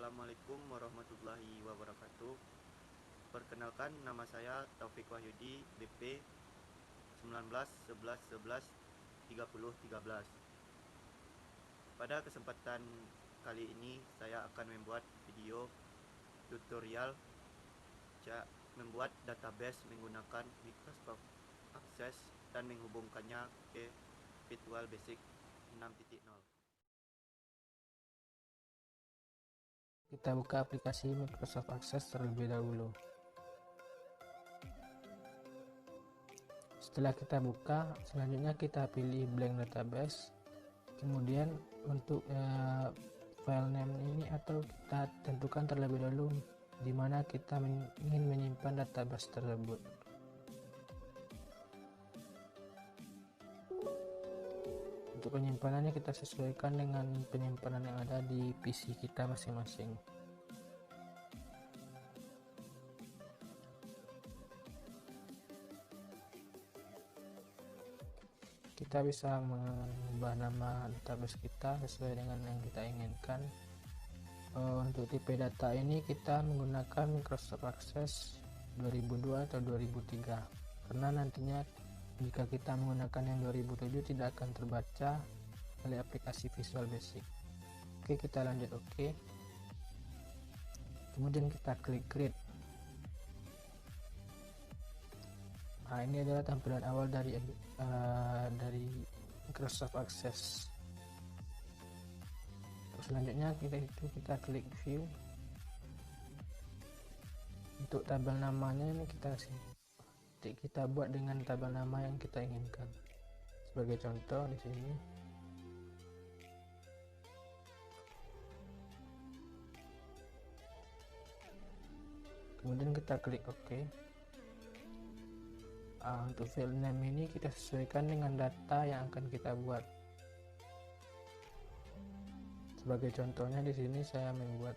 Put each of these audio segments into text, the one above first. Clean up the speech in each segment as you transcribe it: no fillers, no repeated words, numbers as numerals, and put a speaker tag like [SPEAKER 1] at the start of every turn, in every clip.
[SPEAKER 1] Assalamualaikum warahmatullahi wabarakatuh. Perkenalkan, nama saya Taufik Wahyudi, BP 19 11 11 30 13. Pada kesempatan kali ini saya akan membuat video tutorial membuat database menggunakan Microsoft Access dan menghubungkannya ke Visual Basic 6.0.
[SPEAKER 2] Kita buka aplikasi Microsoft Access terlebih dahulu. Setelah kita buka, selanjutnya kita pilih blank database. Kemudian untuk file name ini atau kita tentukan terlebih dahulu di mana kita ingin menyimpan database tersebut. Untuk penyimpanannya kita sesuaikan dengan penyimpanan yang ada di PC kita masing-masing. Kita bisa mengubah nama database kita sesuai dengan yang kita inginkan. Untuk tipe data ini kita menggunakan Microsoft Access 2002 atau 2003 karena nantinya jika kita menggunakan yang 2007 tidak akan terbaca oleh aplikasi Visual Basic. Oke, kita lanjut oke. Kemudian kita klik create. Nah, ini adalah tampilan awal dari Microsoft Access. Terus selanjutnya kita klik view. Untuk tabel namanya ini kita buat dengan tabel nama yang kita inginkan. Sebagai contoh di sini kemudian kita klik OK. Untuk file name ini kita sesuaikan dengan data yang akan kita buat. Sebagai contohnya di sini saya membuat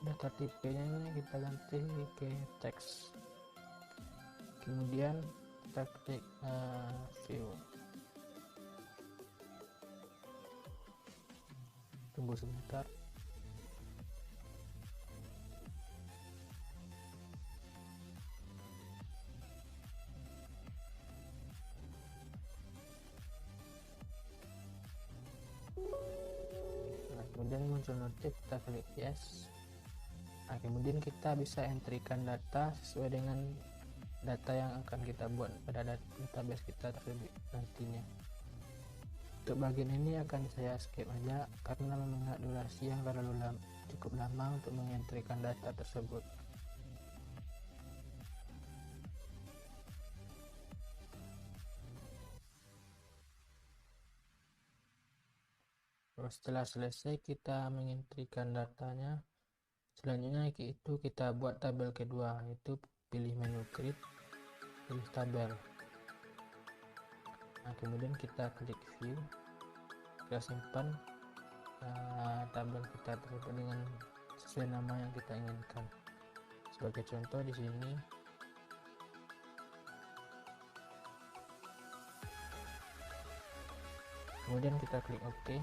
[SPEAKER 2] data tipenya ini kita ganti ke teks. Kemudian kita klik view. Tunggu sebentar. Nah, kemudian muncul notif, kita klik yes. Nah, kemudian kita bisa entrykan data sesuai dengan data yang akan kita buat pada database kita tersebut nantinya. Untuk bagian ini akan saya skip aja karena mengingat durasi yang cukup lama untuk mengentrykan data tersebut. Setelah selesai kita mengentrykan datanya, selanjutnya itu kita buat tabel kedua, yaitu pilih menu create, pilih tabel. Nah, kemudian kita klik view, kita simpan tabel kita tersebut dengan sesuai nama yang kita inginkan. Sebagai contoh di sini kemudian kita klik OK.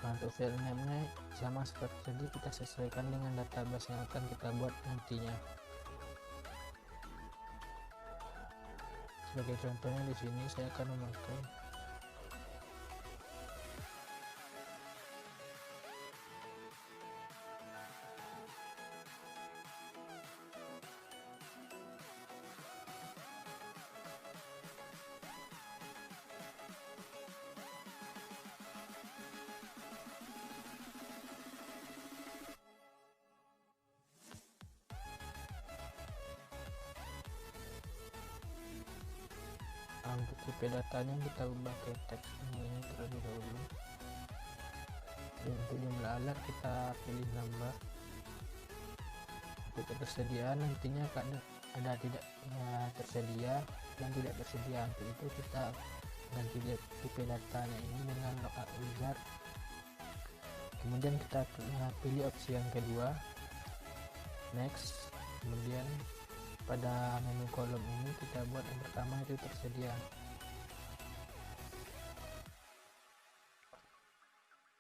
[SPEAKER 2] Nah, untuk file name-nya sama seperti tadi, kita sesuaikan dengan database yang akan kita buat nantinya. Sebagai contohnya di sini saya akan memakai untuk tipe datanya kita ubah ke teks ini terlebih dahulu. Dan untuk jumlah alat kita pilih number. Untuk ketersediaan nantinya ada tidak tersedia dan tidak tersedia. Untuk itu kita ganti tipe datanya ini dengan logout wizard. Kemudian kita pilih opsi yang kedua, next. Kemudian pada menu kolom ini kita buat yang pertama itu tersedia.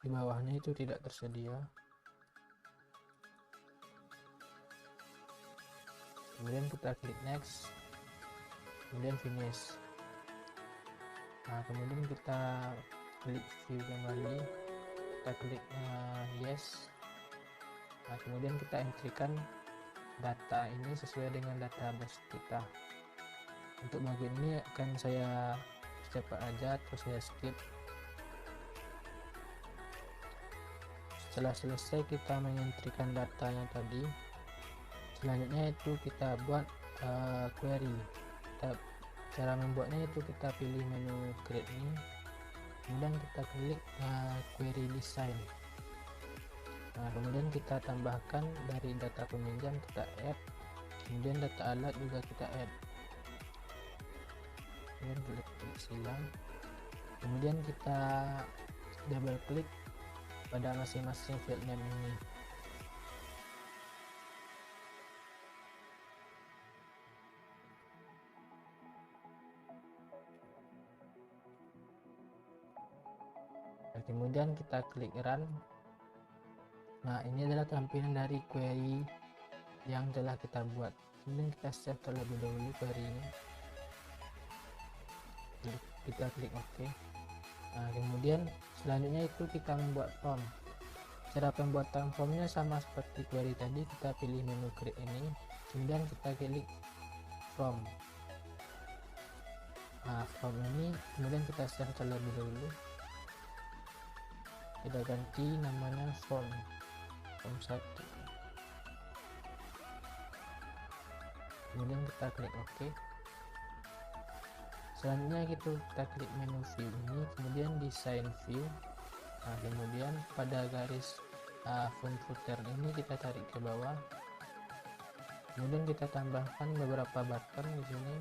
[SPEAKER 2] Di bawahnya itu tidak tersedia. Kemudian kita klik next, kemudian finish. Nah, kemudian kita klik view kembali, kita klik yes. Nah, kemudian kita entrykan data ini sesuai dengan database kita. Untuk bagian ini akan saya cepat aja, terus saya skip. Setelah selesai kita mengentrikan datanya tadi, selanjutnya itu kita buat query. Cara membuatnya itu kita pilih menu create ini, kemudian kita klik query design. Nah, kemudian kita tambahkan dari data peminjam kita add, kemudian data alat juga kita add. Kemudian klik silang, kemudian kita double klik pada masing-masing field name ini. Nah, kemudian kita klik run. Nah, ini adalah tampilan dari query yang telah kita buat. Kemudian kita save terlebih dahulu query ini. Kita klik OK. Nah, kemudian selanjutnya itu kita membuat form. Cara pembuatan formnya sama seperti query tadi, kita pilih menu create ini, kemudian kita klik form. Nah, form ini kemudian kita save terlebih dahulu. Kita ganti namanya form 1. Kemudian kita klik OK. Selanjutnya kita klik menu view ini, kemudian design view. Nah, kemudian pada garis font footer ini kita tarik ke bawah. Kemudian kita tambahkan beberapa button di sini.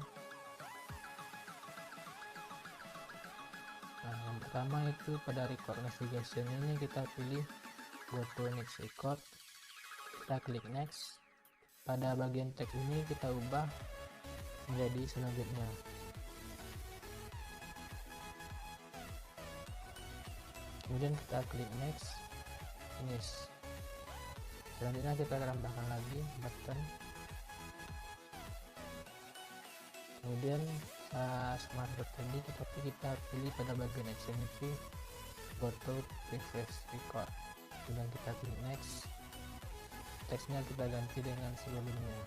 [SPEAKER 2] Nah, yang pertama itu pada record navigation ini kita pilih go to next record. Kita klik next. Pada bagian teks ini kita ubah menjadi selanjutnya. Kemudian kita klik next, finish. Selanjutnya kita tambahkan lagi button. Kemudian smart dot tadi kita pilih pada bagian action itu go to previous record. Kemudian kita klik next. Teksnya kita ganti dengan sebelumnya.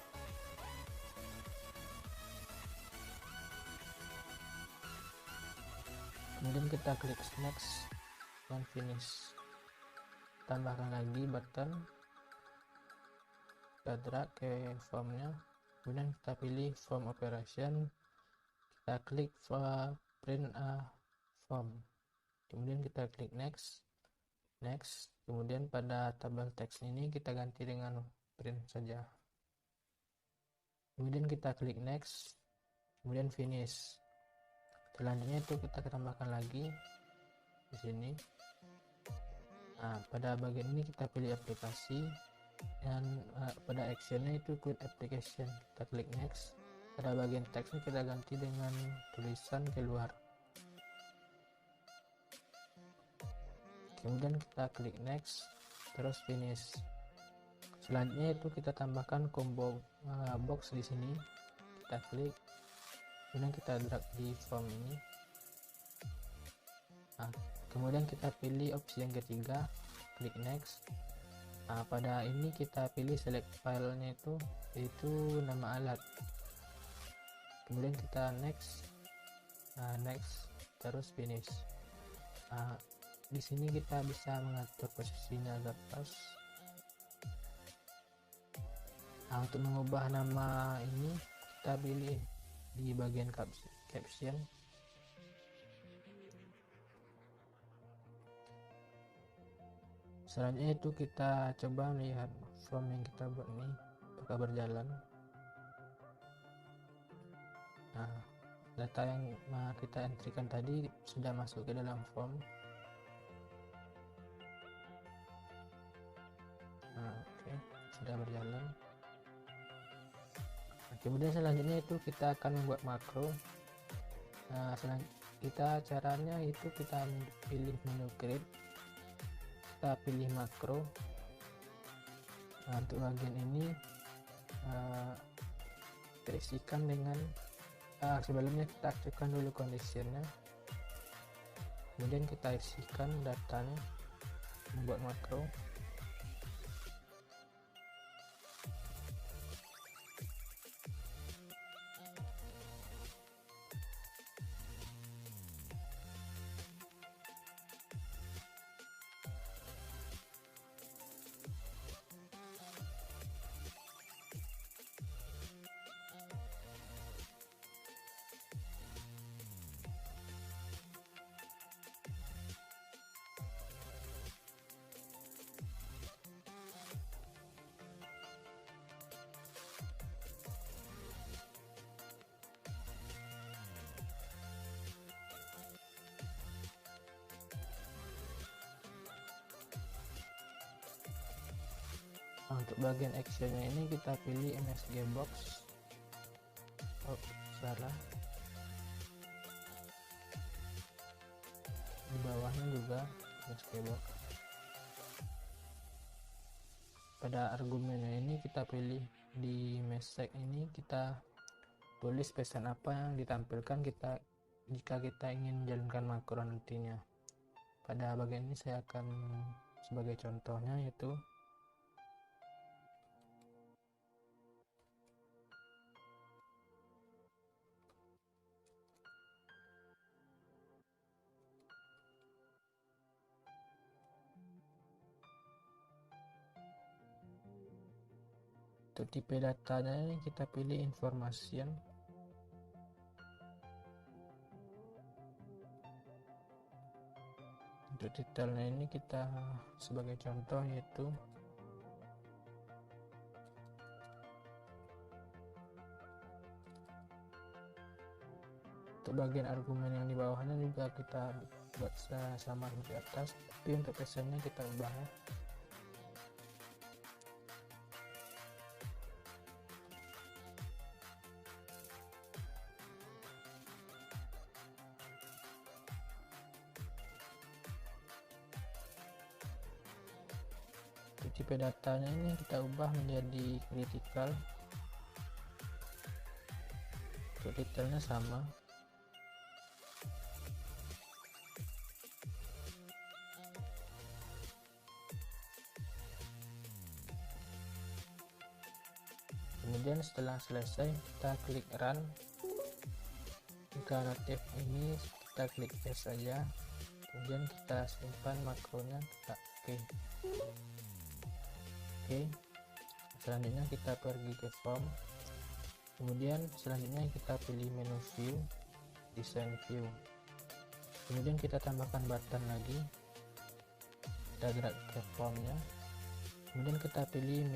[SPEAKER 2] Kemudian kita klik next dan finish. Tambahkan lagi button, kita drag ke formnya, kemudian kita pilih form operation, kita klik print a form, kemudian kita klik next, kemudian pada tabel teks ini kita ganti dengan print saja. Kemudian kita klik next, kemudian finish. Selanjutnya itu kita tambahkan lagi di sini. Nah, pada bagian ini kita pilih aplikasi dan pada actionnya itu quit application. Kita klik next. Pada bagian teksnya kita ganti dengan tulisan keluar. Kemudian kita klik next, terus finish. Selanjutnya itu kita tambahkan combo box di sini. Kita klik, kemudian kita drag di form ini. Nah, kemudian kita pilih opsi yang ketiga, klik next. Nah, pada ini kita pilih select filenya itu nama alat. Kemudian kita next, terus finish. Nah, di sini kita bisa mengatur posisinya agar pas. Nah, untuk mengubah nama ini kita pilih di bagian caption. Selanjutnya itu kita coba lihat form yang kita buat ini apakah berjalan. Nah, data yang kita entrykan tadi sudah masuk ke dalam form. Nah, oke, sudah berjalan. Nah, kemudian selanjutnya itu kita akan membuat makro. Nah, caranya itu kita pilih menu create, kita pilih makro. Nah, untuk bagian ini kita isikan dengan sebelumnya kita aktifkan dulu conditionnya, kemudian kita isikan datanya, membuat makro. Nah, untuk bagian actionnya ini kita pilih MSG box. Oh, salah. Di bawahnya juga MSG box. Pada argumennya ini kita pilih di message ini, kita tulis pesan apa yang ditampilkan jika kita ingin menjalankan makro nantinya. Pada bagian ini saya akan sebagai contohnya yaitu untuk tipe datanya ini kita pilih information. Untuk detailnya ini kita sebagai contoh yaitu untuk bagian argumen yang di bawahnya juga kita buat sama di atas, tapi untuk pesannya kita ubah ya. Tipe datanya ini kita ubah menjadi critical. Untuk detailnya sama. Kemudian setelah selesai kita klik run. Jika native ini kita klik yes saja, kemudian kita simpan makronya, kita oke. Selanjutnya kita pergi ke form, kemudian selanjutnya kita pilih menu view, design view, kemudian kita tambahkan button lagi, kita drag ke formnya, kemudian kita pilih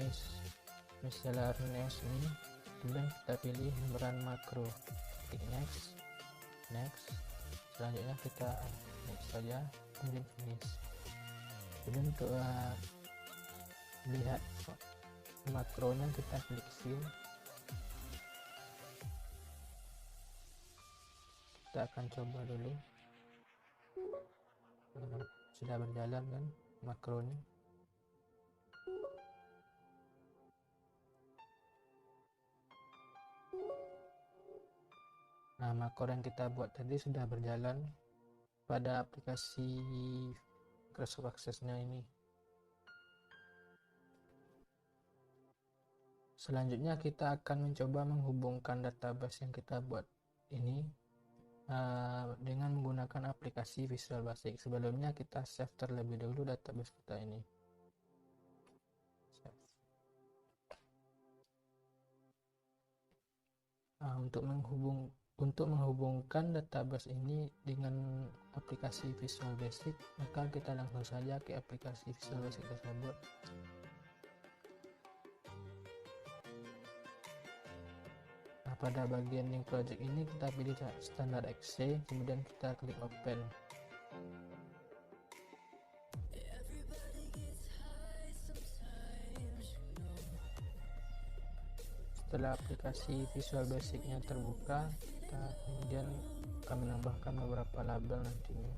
[SPEAKER 2] miscellaneous ini, kemudian kita pilih run makro, klik next, selanjutnya kita next saja, kemudian finish. Kemudian untuk lihat makronya kita klik view, kita akan coba dulu. Sudah berjalan kan makronya. Nah, makro yang kita buat tadi sudah berjalan pada aplikasi Microsoft Access-nya ini. Selanjutnya kita akan mencoba menghubungkan database yang kita buat ini dengan menggunakan aplikasi Visual Basic. Sebelumnya kita save terlebih dahulu database kita ini. Untuk Untuk menghubungkan database ini dengan aplikasi Visual Basic, maka kita langsung saja ke aplikasi Visual Basic tersebut. Nah, pada bagian link project ini kita pilih standar exe, kemudian kita klik open. Setelah aplikasi Visual Basic-nya terbuka, kita kemudian akan menambahkan beberapa label nantinya.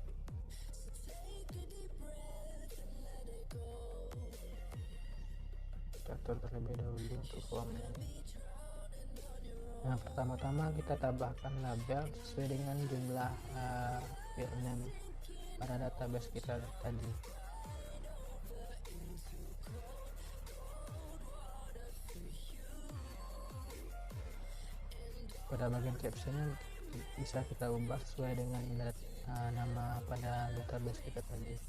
[SPEAKER 2] Kita atur terlebih dahulu untuk form ini. Nah, pertama-tama kita tambahkan label sesuai dengan jumlah field name pada database kita tadi. Pada bagian captionnya bisa kita ubah sesuai dengan nama pada database kita tadi.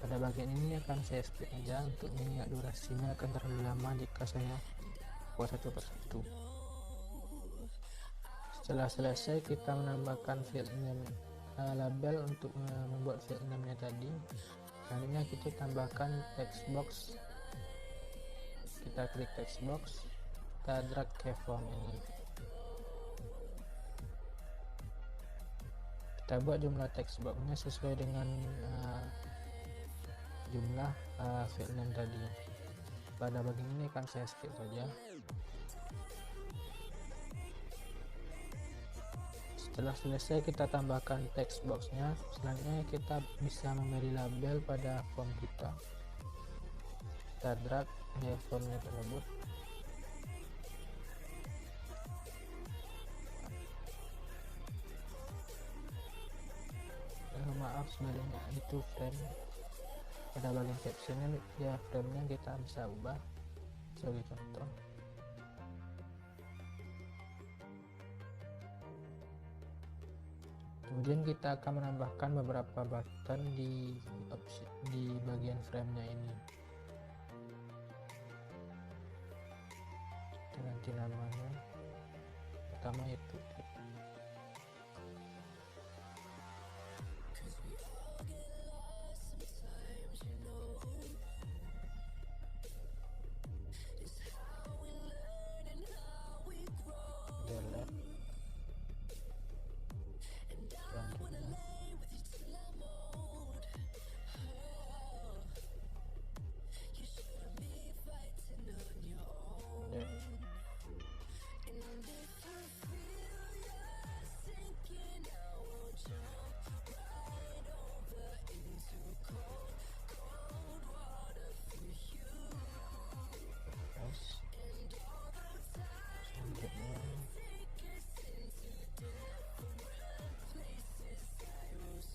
[SPEAKER 2] Pada bagian ini akan saya skip aja untuk mengingat durasinya akan terlalu lama jika saya buat satu persatu. Setelah selesai, kita menambahkan field name label untuk membuat field name-nya tadi. Selanjutnya kita tambahkan text box. Kita klik text box, kita drag ke form ini. Kita buat jumlah text box-nya sesuai dengan jumlah field name tadi. Pada bagian ini akan saya skip saja. Setelah selesai, kita tambahkan text box-nya. Selanjutnya kita bisa memberi label pada form kita. Kita drag ke formnya tersebut. Maaf, sebenarnya itu frame. Pada bagian captionnya ya frame-nya kita bisa ubah sebagai contoh. Kemudian kita akan menambahkan beberapa button di bagian frame-nya ini. Kita ganti namanya. Pertama itu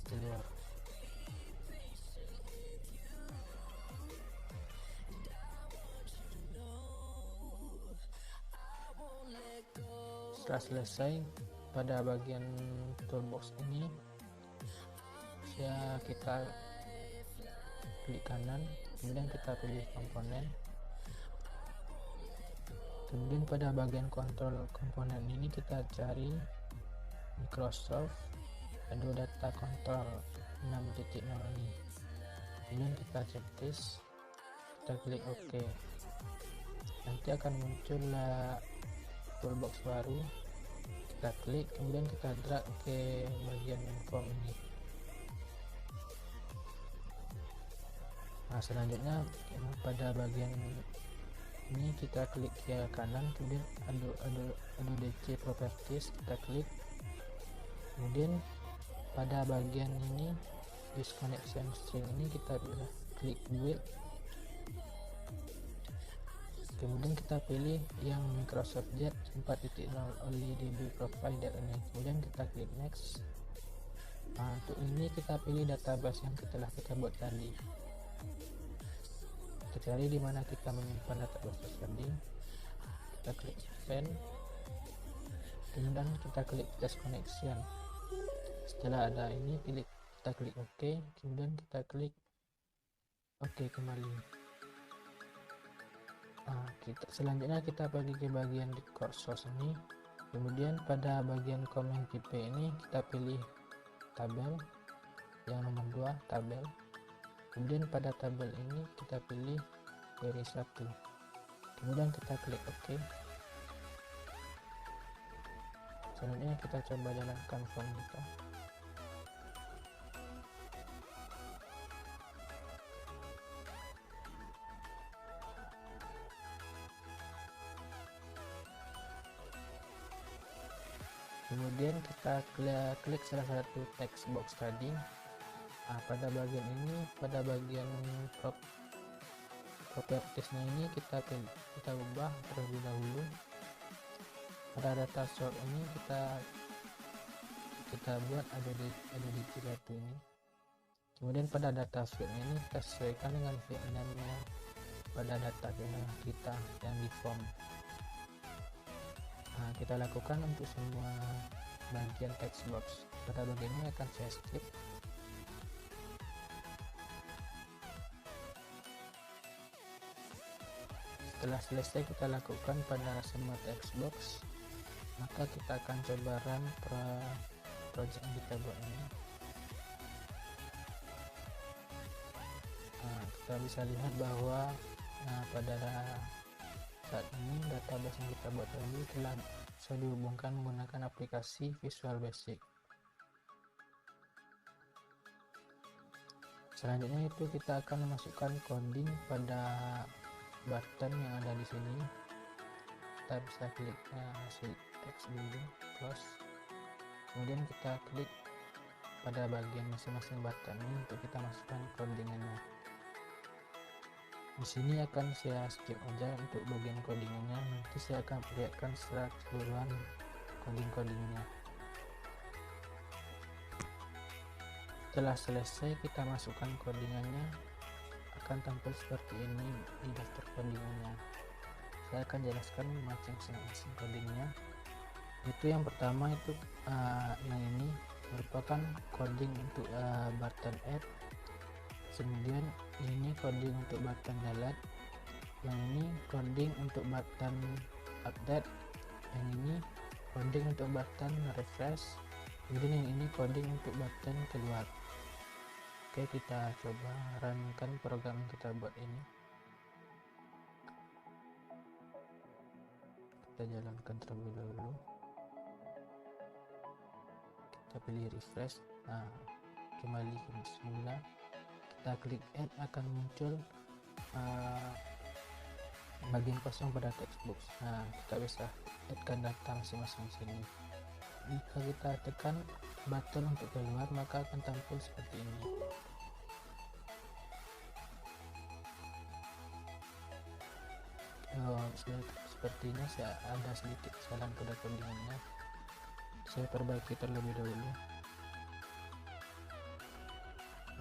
[SPEAKER 2] keluar. Setelah selesai, pada bagian toolbox ini kita klik kanan, kemudian kita pilih komponen. Kemudian pada bagian kontrol komponen ini kita cari Microsoft Adobe Data Control 6.0 ini. Kemudian kita checklist, kita klik OK. Nanti akan muncul toolbox baru. Kita klik, kemudian kita drag ke bagian form ini. Nah, selanjutnya pada bagian ini kita klik ke kanan, kemudian Adobe DC Properties kita klik. Kemudian pada bagian ini use connection string ini kita bisa klik build. Kemudian kita pilih yang Microsoft Jet 4.0 only DB profile ini. Kemudian kita klik next. Nah, untuk ini kita pilih database yang telah kita buat tadi. Kita cari di mana kita menyimpan database tadi. Kita klik open. Kemudian kita klik test connection. Setelah ada ini kita klik OK. Kemudian kita klik OK kembali. Nah, selanjutnya kita pergi ke bagian record source ini. Kemudian pada bagian komen tipe ini kita pilih tabel, yang nomor 2 tabel. Kemudian pada tabel ini kita pilih query 1. Kemudian kita klik OK. Selanjutnya kita coba jalankan form kita. Kemudian kita klik salah satu text box tadi. Nah, pada bagian ini, pada bagian propertiesnya ini kita ubah terlebih dahulu. Pada data sort ini kita buat ada di 31 ini. Kemudian pada data field ini kita sesuaikan dengan field name-nya pada data kita yang di form. Nah, kita lakukan untuk semua bagian text box. Pada bagian ini akan saya skip. Setelah selesai kita lakukan pada semua text box, maka kita akan coba run project yang kita buat ini. Nah, kita bisa lihat bahwa pada saat ini database yang kita buat tadi telah bisa dihubungkan menggunakan aplikasi Visual Basic. Selanjutnya itu kita akan memasukkan coding pada button yang ada di sini. Kita bisa klik hasil teks dulu, close. Kemudian kita klik pada bagian masing-masing button ini untuk kita masukkan codingannya. Di sini akan saya skip aja untuk bagian codingnya, nanti saya akan perlihatkan secara keseluruhan codingnya. Setelah selesai kita masukkan codingannya, akan tampil seperti ini di daftar codingannya. Saya akan jelaskan masing-masing codingnya. Itu yang pertama itu yang ini merupakan coding untuk button add. Kemudian ini coding untuk button delete, yang ini coding untuk button update, yang ini coding untuk button refresh, kemudian yang ini coding untuk button keluar. Oke, kita coba runkan program yang kita buat ini. Kita jalankan terlebih dahulu. Kita pilih refresh. Nah, kembali ke semula. Kita klik add, akan muncul bagian kosong pada text box. Nah, kita bisa addkan data masing-masing sini. Jika kita tekan button untuk keluar, maka akan tampil seperti ini. Sepertinya saya ada sedikit kesalahan pada codingannya. Saya perbaiki terlebih dahulu.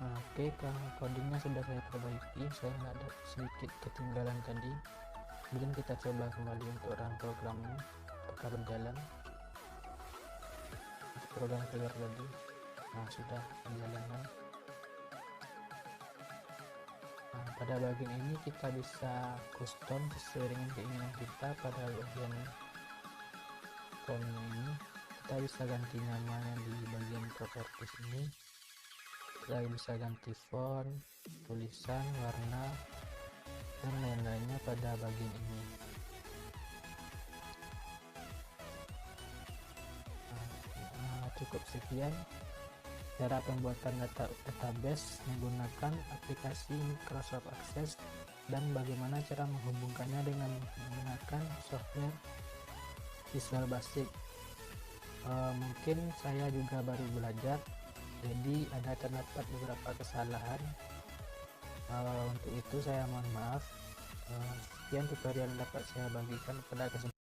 [SPEAKER 2] Oke, codingnya sudah saya perbaiki, saya ada sedikit ketinggalan tadi. Kemudian kita coba kembali untuk run program ini, apakah berjalan. Program keluar lagi. Nah, sudah berjalan. Nah, pada bagian ini kita bisa custom sesuai dengan keinginan kita. Pada bagian form ini kita bisa ganti namanya di bagian properties ini. Kita bisa ganti font, tulisan, warna, dan lain-lainnya pada bagian ini. Cukup sekian cara pembuatan database menggunakan aplikasi Microsoft Access dan bagaimana cara menghubungkannya dengan menggunakan software Visual Basic. Mungkin saya juga baru belajar, jadi terdapat beberapa kesalahan. Untuk itu saya mohon maaf. Sekian tutorial yang dapat saya bagikan pada kesempatan